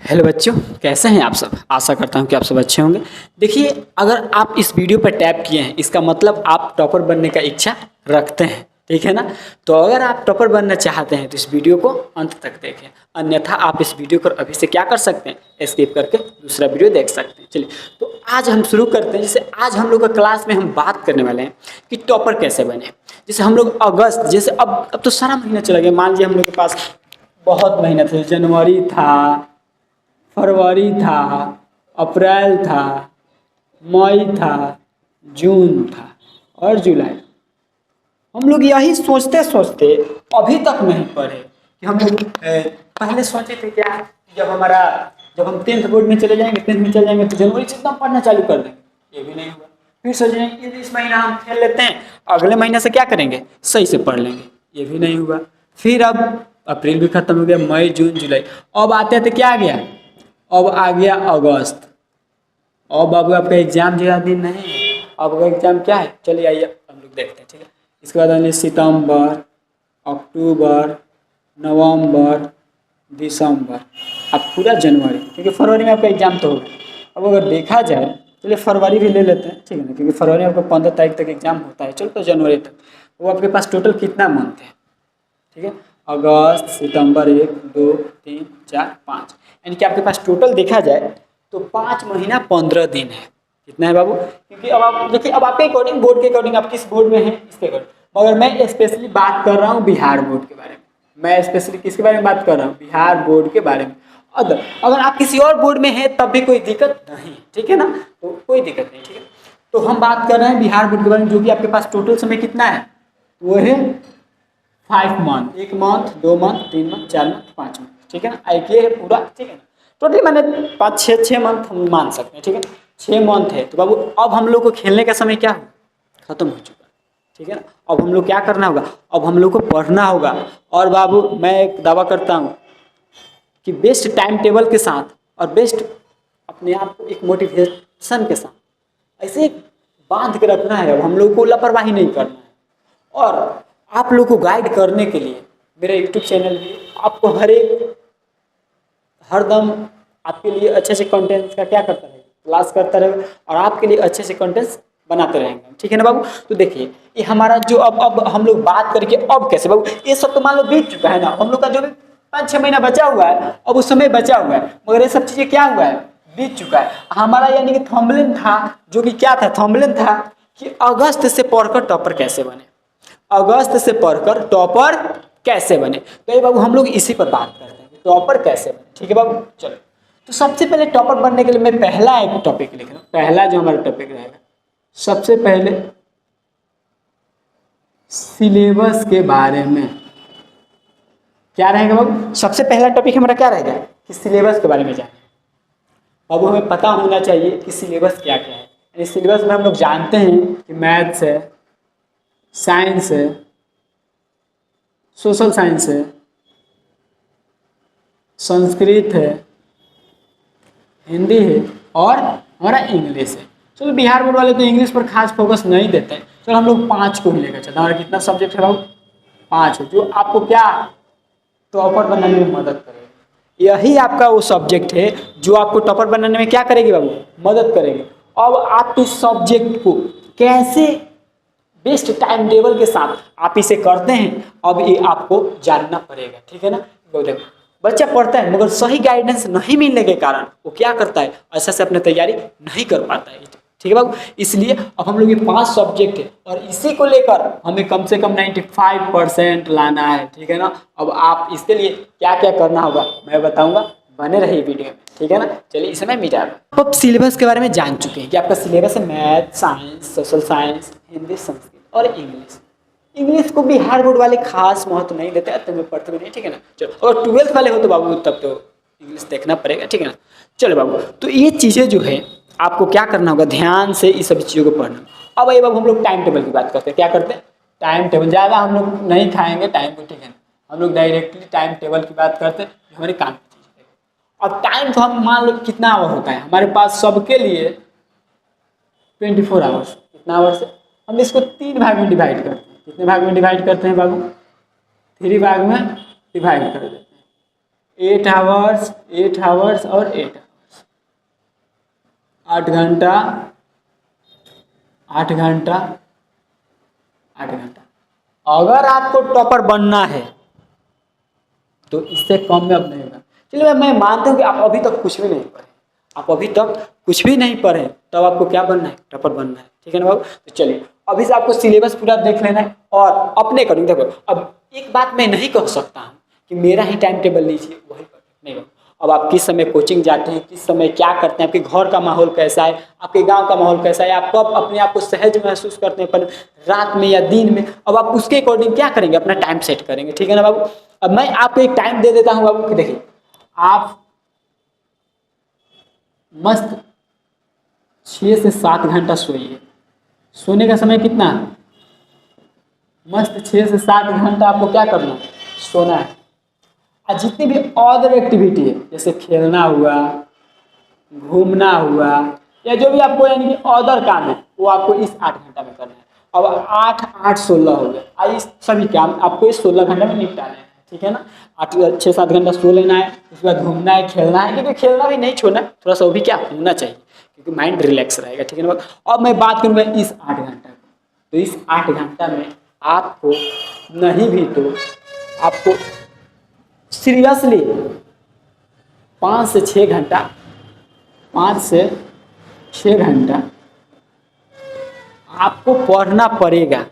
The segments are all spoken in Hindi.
हेलो बच्चों, कैसे हैं आप सब। आशा करता हूं कि आप सब अच्छे होंगे। देखिए, अगर आप इस वीडियो पर टैप किए हैं इसका मतलब आप टॉपर बनने का इच्छा रखते हैं, ठीक है ना। तो अगर आप टॉपर बनना चाहते हैं तो इस वीडियो को अंत तक देखें, अन्यथा आप इस वीडियो को अभी से क्या कर सकते हैं, स्किप करके दूसरा वीडियो देख सकते हैं। चलिए, तो आज हम शुरू करते हैं। जैसे आज हम लोग का क्लास में हम बात करने वाले हैं कि टॉपर कैसे बने। जैसे हम लोग अगस्त, जैसे अब तो सारा महीना चला गया। मान लीजिए हम लोग के पास बहुत महीना थे, जनवरी था, फरवरी था, अप्रैल था, मई था, जून था और जुलाई। हम लोग यही सोचते सोचते अभी तक नहीं पढ़े कि हम लोग पहले सोचे थे क्या, जब हम 10th बोर्ड में चले जाएंगे, 10th में चले जाएंगे तो जनवरी से एकदम पढ़ना चालू कर देंगे। ये भी नहीं हुआ। फिर सोचे कि इस महीना हम खेल लेते हैं, अगले महीने से क्या करेंगे, सही से पढ़ लेंगे। ये भी नहीं हुआ। फिर अब अप्रैल भी खत्म हो गया, मई जून जुलाई, अब आते थे क्या आ गया, अब आ गया अगस्त। अब बाबू आपका एग्जाम ज़्यादा दिन नहीं है। अब आपका एग्जाम क्या है, चलिए आइए हम लोग देखते हैं, ठीक है। इसके बाद आएंगे सितंबर, अक्टूबर, नवंबर, दिसंबर, अब पूरा जनवरी, क्योंकि फरवरी में आपका एग्जाम तो होगा। अब अगर देखा जाए, चलिए फरवरी भी ले लेते हैं, ठीक है ना, क्योंकि फरवरी में आपको 15 तारीख तक एग्जाम होता है। चलो तो जनवरी तक वो आपके पास टोटल कितना मंथ है, ठीक है। अगस्त, सितंबर 1, 2, 3, 4, 5, यानी कि आपके पास टोटल देखा जाए तो 5 महीना 15 दिन है। कितना है बाबू, क्योंकि अब आप देखिए, अब आपके अकॉर्डिंग, बोर्ड के अकॉर्डिंग, आप किस बोर्ड में हैं इसके अकॉर्डिंग, मगर मैं स्पेशली बात कर रहा हूँ बिहार बोर्ड के बारे में। मैं स्पेशली किसके बारे में बात कर रहा हूँ, बिहार बोर्ड के बारे में। अगर आप किसी और बोर्ड में हैं तब भी कोई दिक्कत नहीं, ठीक है ना, तो कोई दिक्कत नहीं, ठीक है। तो हम बात कर रहे हैं बिहार बोर्ड के बारे में, जो कि आपके पास टोटल समय कितना है, वो है 5 month, 1 month, 2 month, 3 month, 4 month, 5 month, ठीक है ना। आईके है पूरा, ठीक है ना। टोटली मैंने 5-6 मंथ हम मान सकते हैं, ठीक है। 6 मंथ है। तो बाबू अब हम लोग को खेलने का समय क्या हो, खत्म हो चुका है, ठीक है ना। अब हम लोग क्या करना होगा, अब हम लोग को पढ़ना होगा। और बाबू मैं एक दावा करता हूँ कि बेस्ट टाइम टेबल के साथ और बेस्ट अपने आप को एक मोटिवेशन के साथ ऐसे बांध के रखना है। अब हम लोग को लापरवाही नहीं करना है। और आप लोग को गाइड करने के लिए मेरा यूट्यूब चैनल भी आपको हरदम आपके लिए अच्छे से कंटेंट का क्या करता रहेगा, क्लास करता रहेगा और आपके लिए अच्छे से कंटेंट्स बनाते रहेंगे, ठीक है ना बाबू। तो देखिए, ये हमारा जो अब हम लोग बात करके अब कैसे बाबू, ये सब तो मान लो बीत चुका है ना। हम लोग का जो भी 5-6 महीना बचा हुआ है, अब उस समय बचा हुआ है, मगर ये सब चीज़ें क्या हुआ है, बीत चुका है हमारा। यानी कि थंबनेल था, जो कि क्या था, थंबनेल था कि अगस्त से पढ़कर टॉपर कैसे बने, अगस्त से पढ़कर टॉपर कैसे बने। तो ये बाबू हम लोग इसी पर बात करते हैं, टॉपर कैसे बने, ठीक है बाबू। चलो, तो सबसे पहले टॉपर बनने के लिए मैं पहला एक टॉपिक लिख रहा हूँ। पहला जो हमारा टॉपिक रहेगा, सबसे पहले सिलेबस के बारे में क्या रहेगा बाबू। सबसे पहला टॉपिक हमारा क्या रहेगा कि सिलेबस के बारे में जाने। बाबू हमें पता होना चाहिए कि सिलेबस क्या क्या है। यानी सिलेबस में हम लोग जानते हैं कि मैथ्स है, साइंस है, सोशल साइंस है, संस्कृत है, हिंदी है और हमारा इंग्लिश है। चलो बिहार बोर्ड वाले तो इंग्लिश पर खास फोकस नहीं देते हैं। चलो हम लोग 5 को ही लेकर चलते हैं। हमारा कितना सब्जेक्ट है बाबू, 5 है, जो आपको क्या टॉपर बनाने में मदद करेगा। यही आपका वो सब्जेक्ट है जो आपको टॉपर बनाने में क्या करेगी बाबू, मदद करेगी। अब आप इस सब्जेक्ट को कैसे बेस्ट टाइम टेबल के साथ आप इसे करते हैं, अब ये आपको जानना पड़ेगा, ठीक है ना। देखो, बच्चा पढ़ता है मगर सही गाइडेंस नहीं मिलने के कारण वो क्या करता है, अच्छा से अपने तैयारी नहीं कर पाता है, ठीक है बाबू। इसलिए अब हम लोग ये 5 सब्जेक्ट है और इसी को लेकर हमें कम से कम 95% लाना है, ठीक है ना। अब आप इसके लिए क्या क्या करना होगा मैं बताऊंगा, बने रहिए वीडियो में, ठीक है ना। चलिए इस समय मिटा अब सिलेबस के बारे में जान चुके हैं कि आपका सिलेबस है math, science, social science, Hindi, Sanskrit और इंग्लिश। इंग्लिश को बिहार बोर्ड वाले खास महत्व नहीं देते, तो मैं पढ़ते भी नहीं, ठीक है ना। चलो, और 12th वाले हो तो बाबू तब तो इंग्लिश देखना पड़ेगा, ठीक है ना। चलो बाबू, तो ये चीज़ें जो है आपको क्या करना होगा, ध्यान से इस सभी चीज़ों को पढ़ना। अब ये बाबू हम लोग टाइम टेबल की बात करते हैं। क्या करते हैं, टाइम टेबल। ज़्यादा हम लोग नहीं खाएंगे टाइम को, ठीक है ना। हम लोग डायरेक्टली टाइम टेबल की बात करते हैं, जो हमारे काम की चीज़ है। अब टाइम तो हम मान लो कितना आवर होता है हमारे पास सबके लिए, 24 आवर्स। कितना आवर्स है, हम इसको 3 भाग में डिवाइड करते हैं। कितने भाग में डिवाइड करते हैं बाबू, 3 भाग में डिवाइड कर देते हैं। 8 आवर्स, 8 आवर्स और 8 आवर्स, 8 घंटा, 8 घंटा, 8 घंटा। अगर आपको टॉपर बनना है तो इससे कम में अब नहीं होगा। चलिए मैं मानता हूँ कि आप अभी तक कुछ भी नहीं पढ़े, आप अभी तक कुछ भी नहीं पढ़े, तब आपको क्या बनना है, टॉपर बनना है, ठीक है ना बाबू। तो चलिए अभी से आपको सिलेबस पूरा देख लेना है और अपने अकॉर्डिंग देखो। अब एक बात मैं नहीं कह सकता हूँ कि मेरा ही टाइम टेबल लीजिए वही कर, नहीं बाबू। अब आप किस समय कोचिंग जाते हैं, किस समय क्या करते हैं, आपके घर का माहौल कैसा है, आपके गांव का माहौल कैसा है, आप कब अपने आप को सहज महसूस करते हैं, पर रात में या दिन में, अब आप उसके अकॉर्डिंग क्या करेंगे, अपना टाइम सेट करेंगे, ठीक है ना बाबू। अब मैं आपको एक टाइम दे देता हूँ बाबू कि देखिए आप मस्त 6 से 7 घंटा सोइए। सोने का समय कितना है, मस्त 6 से 7 घंटा आपको क्या करना है, सोना है। और जितनी भी अदर एक्टिविटी है जैसे खेलना हुआ, घूमना हुआ, या जो भी आपको यानी कि अदर काम है वो आपको इस 8 घंटा में करना है। अब 8 8 16 हो गया, आई सभी काम आपको इस 16 घंटे में निपटाने हैं, ठीक है ना। 6 7 घंटा सो लेना है, उसके बाद घूमना है, खेलना है, क्योंकि खेलना भी नहीं छोड़ना है, थोड़ा सा वो भी क्या होना चाहिए, क्योंकि माइंड रिलैक्स रहेगा, ठीक है ना। अब मैं बात करूँगा इस 8 घंटा की, तो इस 8 घंटा में आपको नहीं भी तो आपको सीरियसली 5 से 6 घंटा, 5 से 6 घंटा आपको पढ़ना पड़ेगा,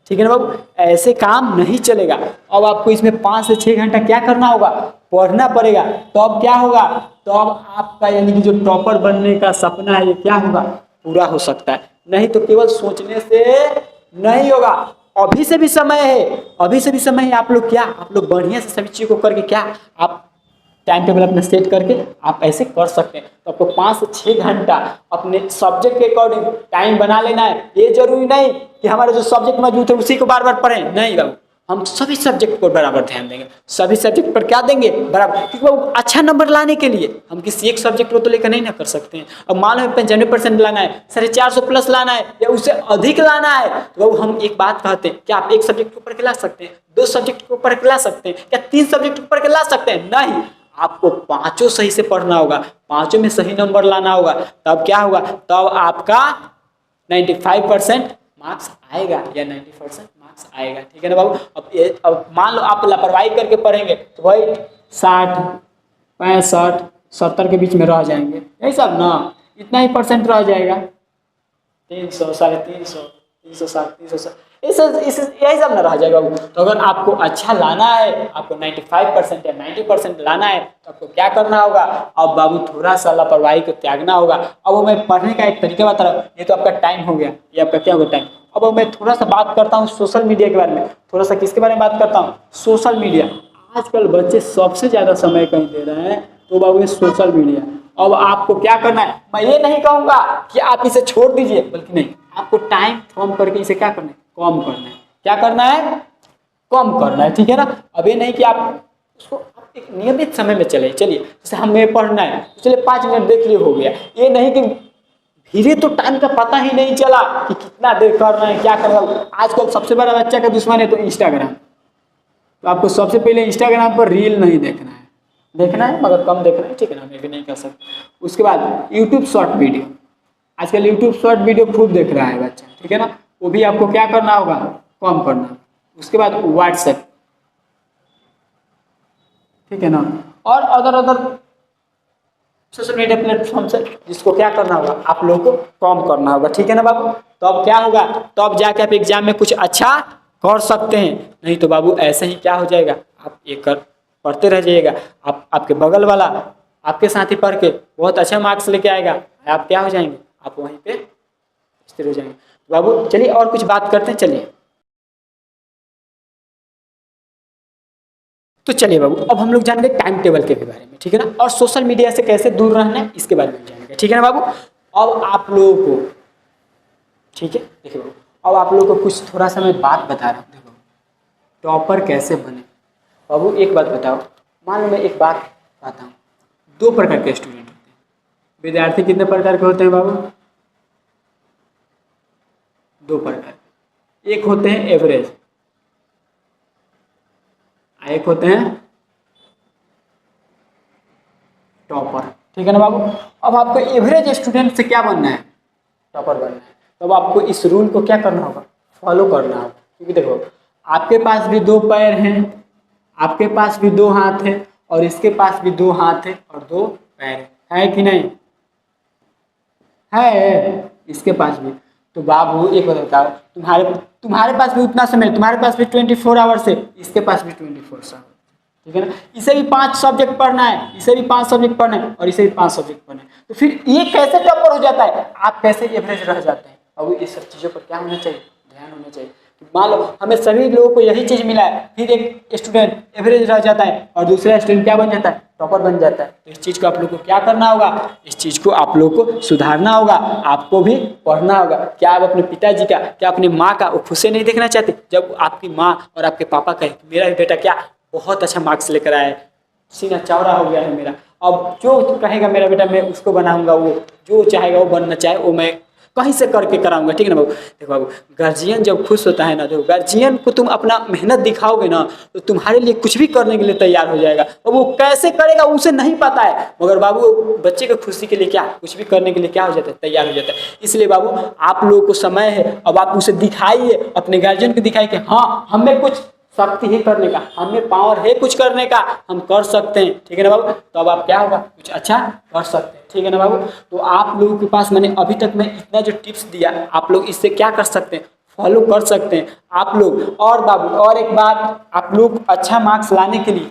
ठीक है ना बाबू। ऐसे काम नहीं चलेगा। अब आपको इसमें 5 से 6 घंटा क्या करना होगा, पढ़ना पड़ेगा। तो अब क्या होगा, तो अब आपका यानी कि जो टॉपर बनने का सपना है ये क्या होगा, पूरा हो सकता है। नहीं तो केवल सोचने से नहीं होगा, अभी से भी समय है, अभी से भी समय है। आप लोग क्या, आप लोग बढ़िया से सभी चीज़ों को करके क्या आप टाइम टेबल अपना सेट करके आप ऐसे कर सकते हैं। तो आपको 5 से 6 घंटा अपने सब्जेक्ट के अकॉर्डिंग टाइम बना लेना है। ये जरूरी नहीं कि हमारे जो सब्जेक्ट मौजूद है उसी को बार बार पढ़ें, नहीं बाबू, हम सभी सब्जेक्ट पर बराबर ध्यान देंगे, सभी सब्जेक्ट पर क्या देंगे, बराबर, क्योंकि बाबू अच्छा नंबर लाने के लिए हम किसी एक सब्जेक्ट को तो लेकर नहीं ना कर सकते हैं। अब मान लो 95% लाना है, 450 प्लस लाना है या उससे अधिक लाना है, तो बाबू हम एक बात कहते हैं, क्या आप एक सब्जेक्ट को पढ़ के ला सकते हैं, 2 सब्जेक्ट को पढ़ के ला सकते हैं, क्या 3 सब्जेक्ट को पढ़ के ला सकते हैं, नहीं। आपको पांचों सही से पढ़ना होगा, पांचों में सही नंबर लाना होगा, तब क्या होगा, तब आपका 95% मार्क्स आएगा या 90% मार्क्स आएगा, ठीक है ना बाबू। अब मान लो आप लापरवाही करके पढ़ेंगे तो भाई 60 65 70 के बीच में रह जाएंगे, यही सब ना, इतना ही परसेंट रह जाएगा, 300 350 360 360, यही सब ना रह जाएगा। तो अगर आपको अच्छा लाना है, आपको 95% या 90% लाना है, तो आपको क्या करना होगा, अब बाबू थोड़ा सा लापरवाही को त्यागना होगा। अब वो मैं पढ़ने का एक तरीका बता रहा हूँ, ये तो आपका टाइम हो गया, ये आपका क्या होगा, टाइम। अब मैं थोड़ा सा बात करता हूँ सोशल मीडिया के बारे में, थोड़ा सा किसके बारे में बात करता हूँ, सोशल मीडिया। आजकल बच्चे सबसे ज़्यादा समय कहीं दे रहे हैं, तो बाबू ये सोशल मीडिया। अब आपको क्या करना है, मैं ये नहीं कहूँगा कि आप इसे छोड़ दीजिए, बल्कि नहीं, आपको टाइम कम करके इसे क्या करना है, कम करना है, क्या करना है, कम करना है, ठीक है ना। अब ये नहीं कि आप उसको आप एक नियमित समय में चले, चलिए जैसे हमें पढ़ना है तो चलिए 5 मिनट देख लिए हो गया, ये नहीं कि धीरे, तो टाइम का पता ही नहीं चला कि कितना देर कर रहे हैं, क्या कर रहे हैं। आजकल सबसे बड़ा बच्चा का दुश्मन है तो इंस्टाग्राम, तो आपको सबसे पहले इंस्टाग्राम पर रील नहीं देखना है, देखना है मगर कम देखना है, ठीक है ना, मैं भी नहीं कर सकता। उसके बाद यूट्यूब शॉर्ट वीडियो, आजकल यूट्यूब शॉर्ट वीडियो खूब देख रहा है बच्चा, ठीक है ना, वो भी आपको क्या करना होगा, कम करना। उसके बाद व्हाट्सएप, ठीक है ना, और अदर सोशल मीडिया प्लेटफॉर्म से जिसको क्या करना होगा, आप लोगों को कम करना होगा, ठीक है ना बाबू। तो अब क्या होगा, तो अब जाके आप एग्जाम में कुछ अच्छा कर सकते हैं, नहीं तो बाबू ऐसे ही क्या हो जाएगा, आप एक कर पढ़ते रह जाइएगा, आपके बगल वाला आपके साथ ही पढ़ के बहुत अच्छा मार्क्स लेके आएगा, आप क्या हो जाएंगे, आप वहीं पे स्थिर हो जाएंगे। बाबू चलिए और कुछ बात करते हैं, चलिए। तो चलिए बाबू अब हम लोग जानेंगे टाइम टेबल के बारे में, ठीक है ना, और सोशल मीडिया से कैसे दूर रहना है इसके बारे में जानेंगे, ठीक है ना बाबू। अब आप लोगों को, ठीक है, देखिए बाबू, अब आप लोगों को कुछ थोड़ा सा मैं बात बता रहा हूँ, देखो टॉपर कैसे बने। बाबू एक बात बताओ, मान लो मैं एक बात बताता हूँ, 2 प्रकार के स्टूडेंट होते हैं, विद्यार्थी कितने प्रकार के होते हैं बाबू, 2 प्रकार, एक होते हैं एवरेज, एक होते हैं टॉपर, ठीक है ना बाबू। अब आपको एवरेज स्टूडेंट से क्या बनना है, टॉपर बनना है। तो अब आपको इस रूल को क्या करना होगा, फॉलो करना होगा। क्योंकि देखो आपके पास भी 2 पैर हैं, आपके पास भी 2 हाथ है, और इसके पास भी 2 हाथ है और 2 पैर है कि नहीं है, इसके पास भी। तो बाबू एक बात बताओ, तुम्हारे पास भी उतना समय, तुम्हारे पास भी 24 आवर्स है, इसके पास भी 24 आवर्स, ठीक है ना। इसे भी 5 सब्जेक्ट पढ़ना है, इसे भी 5 सब्जेक्ट पढ़ना है, और इसे भी 5 सब्जेक्ट पढ़ना है। तो फिर ये कैसे टॉपर हो जाता है, आप कैसे एवरेज रह जाते हैं। अब इस सब चीज़ों पर क्या होना चाहिए, ध्यान होना चाहिए। मान लो हमें सभी लोगों को यही चीज़ मिला है, फिर एक स्टूडेंट एवरेज रह जाता है और दूसरा स्टूडेंट क्या बन जाता है, टॉपर बन जाता है। तो इस चीज़ को आप लोग को क्या करना होगा, इस चीज़ को आप लोग को सुधारना होगा, आपको भी पढ़ना होगा। क्या आप अपने पिताजी का, क्या अपनी माँ का खुद से नहीं देखना चाहते, जब आपकी माँ और आपके पापा कहे मेरा बेटा क्या बहुत अच्छा मार्क्स लेकर आया है, सीना चौड़ा हो गया है मेरा, अब जो कहेगा मेरा बेटा मैं उसको बनाऊंगा, वो जो चाहेगा वो बनना चाहे वो मैं कहीं से करके कराऊंगा, ठीक है ना बाबू। देखो बाबू, गार्जियन जब खुश होता है ना, देखो गार्जियन को तुम अपना मेहनत दिखाओगे ना, तो तुम्हारे लिए कुछ भी करने के लिए तैयार हो जाएगा। और वो कैसे करेगा उसे नहीं पता है, मगर बाबू बच्चे की खुशी के लिए क्या कुछ भी करने के लिए क्या हो जाता है, तैयार हो जाता है। इसलिए बाबू आप लोगों को समय है, अब आप उसे दिखाइए, अपने गार्जियन को दिखाइए कि हाँ हमें कुछ शक्ति है करने का, हमें पावर है कुछ करने का, हम कर सकते हैं, ठीक है ना बाबू। तो अब आप क्या होगा, कुछ अच्छा कर सकते हैं, ठीक है ना बाबू। तो आप लोगों के पास मैंने अभी तक मैं इतना जो टिप्स दिया, आप लोग इससे क्या कर सकते हैं, फॉलो कर सकते हैं आप लोग। और बाबू और एक बात, आप लोग अच्छा मार्क्स लाने के लिए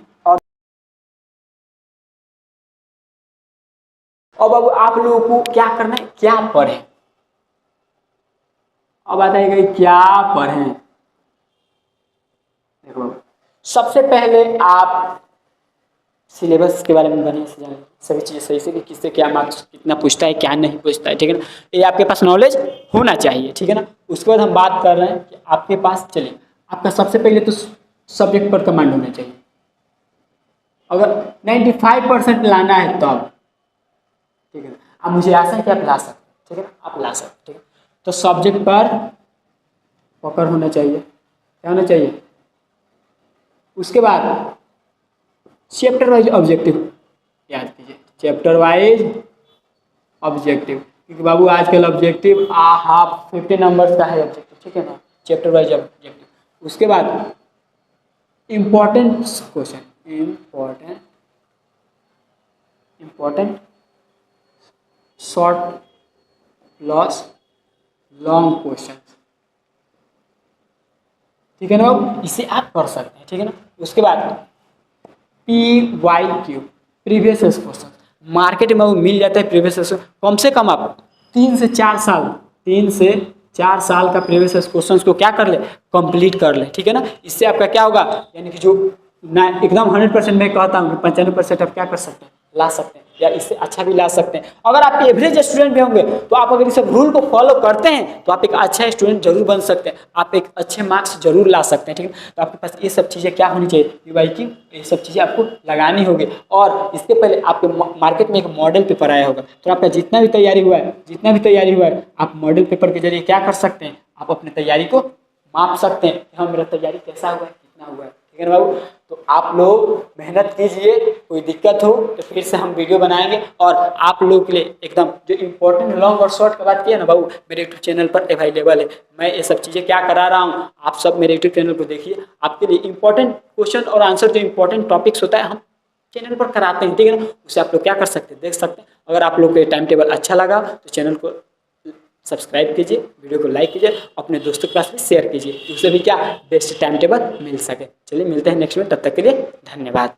और बाबू आप लोगों को क्या करना है, क्या पढ़ें। अब बताइएगा क्या पढ़ें। देखो सबसे पहले आप सिलेबस के बारे में बढ़िया से जानिए, सभी चीज़ें सही से कि किससे क्या मार्क्स कितना पूछता है क्या नहीं पूछता है, ठीक है ना। ये आपके पास नॉलेज होना चाहिए, ठीक है ना। उसके बाद हम बात कर रहे हैं कि आपके पास चलिए आपका सबसे पहले तो सब्जेक्ट पर कमांड होना चाहिए। अगर 95% लाना है तो आप, ठीक है ना, अब मुझे आशा है कि आप ला सकते हैं, ठीक है ना, आप ला सकते, ठीक है। तो सब्जेक्ट पर पकड़ होना चाहिए, क्या होना चाहिए। उसके बाद चैप्टर वाइज ऑब्जेक्टिव याद कीजिए, चैप्टर वाइज ऑब्जेक्टिव, क्योंकि बाबू आजकल ऑब्जेक्टिव हाफ 50 नंबर्स का है ऑब्जेक्टिव, ठीक है ना, चैप्टर वाइज ऑब्जेक्टिव। उसके बाद important question, important short loss long question, ठीक है ना बाबू, इसे आप कर सकते हैं, ठीक है ना। उसके बाद PYQ प्रीवियस क्वेश्चन, मार्केट में वो मिल जाता है प्रीवियस क्वेश्चन, कम से कम आप 3 से 4 साल 3 से 4 साल का प्रीवियस क्वेश्चन को क्या कर ले, कंप्लीट कर ले, ठीक है ना। इससे आपका क्या होगा, यानी कि जो ना एकदम 100% मैं कहता हूँ कि 95% आप क्या कर सकते हैं, ला सकते हैं, या इससे अच्छा भी ला सकते हैं। अगर आप एवरेज स्टूडेंट भी होंगे तो आप अगर इस सब रूल को फॉलो करते हैं तो आप एक अच्छा स्टूडेंट जरूर बन सकते हैं, आप एक अच्छे मार्क्स जरूर ला सकते हैं, ठीक है। तो आपके पास ये सब चीज़ें क्या होनी चाहिए, PYQ, ये सब चीज़ें आपको लगानी होगी। और इसके पहले आपके मार्केट में एक मॉडल पेपर आया होगा, तो आपका जितना भी तैयारी हुआ है आप मॉडल पेपर के जरिए क्या कर सकते हैं, आप अपनी तैयारी को माप सकते हैं कि हाँ मेरा तैयारी कैसा हुआ है, कितना हुआ है, ठीक है ना बाबू। तो आप लोग मेहनत कीजिए, कोई दिक्कत हो तो फिर से हम वीडियो बनाएंगे। और आप लोगों के लिए एकदम जो इम्पोर्टेंट लॉन्ग और शॉर्ट का बात किया ना बाबू, मेरे यूट्यूब चैनल पर अवेलेबल है। मैं ये सब चीज़ें क्या करा रहा हूँ, आप सब मेरे यूट्यूब चैनल को देखिए, आपके लिए इंपॉर्टेंट क्वेश्चन और आंसर जो इंपॉर्टेंट टॉपिक्स होता है हम चैनल पर कराते हैं, ठीक है ना। उसे आप लोग क्या कर सकते हैं, देख सकते हैं। अगर आप लोग को ये टाइम टेबल अच्छा लगा तो चैनल को सब्सक्राइब कीजिए, वीडियो को लाइक कीजिए, अपने दोस्तों के पास भी शेयर कीजिए, उससे भी क्या बेस्ट टाइम टेबल मिल सके। चलिए मिलते हैं नेक्स्ट में, तब तक के लिए धन्यवाद।